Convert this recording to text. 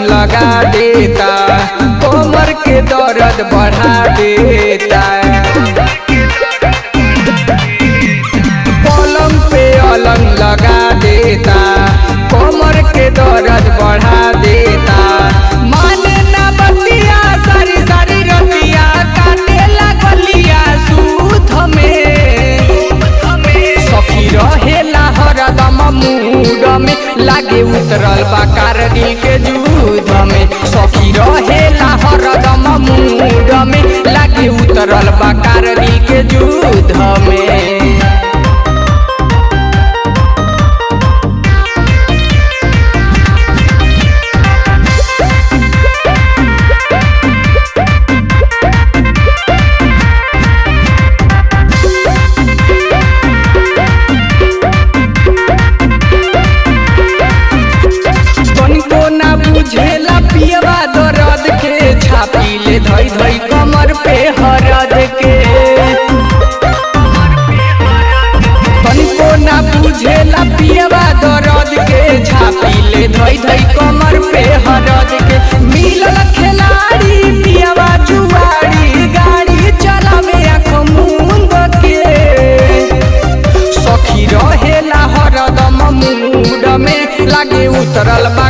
लगा देता, कोमर के दर्द बढ़ा देता, पलंग पे अलंग लगा देता, कोमर के दर्द बढ़ा देता। माने ना बतिया सारी सारी रतिया काटे लगलिया सूद में, सखी रहेला हरदम मूड में, लागे उतरल बा कारगिल के युद्ध में। सखी रहेला हरदम मूड में, लागे उतरल बा कारगिल के युद्ध में। बुझेला पियवा दर्द के, छापी ले धई धई कमर पे हरद के, तनिको ना बुझेला पियवा दर्द के, छापी ले धई धई कमर पे हरद के। मिलल खिलाड़ी पियवा जुआड़ी, गाड़ी चलावे आँख मूंद के, सखी रहेला हरदम मूड में, लागे उतरल बा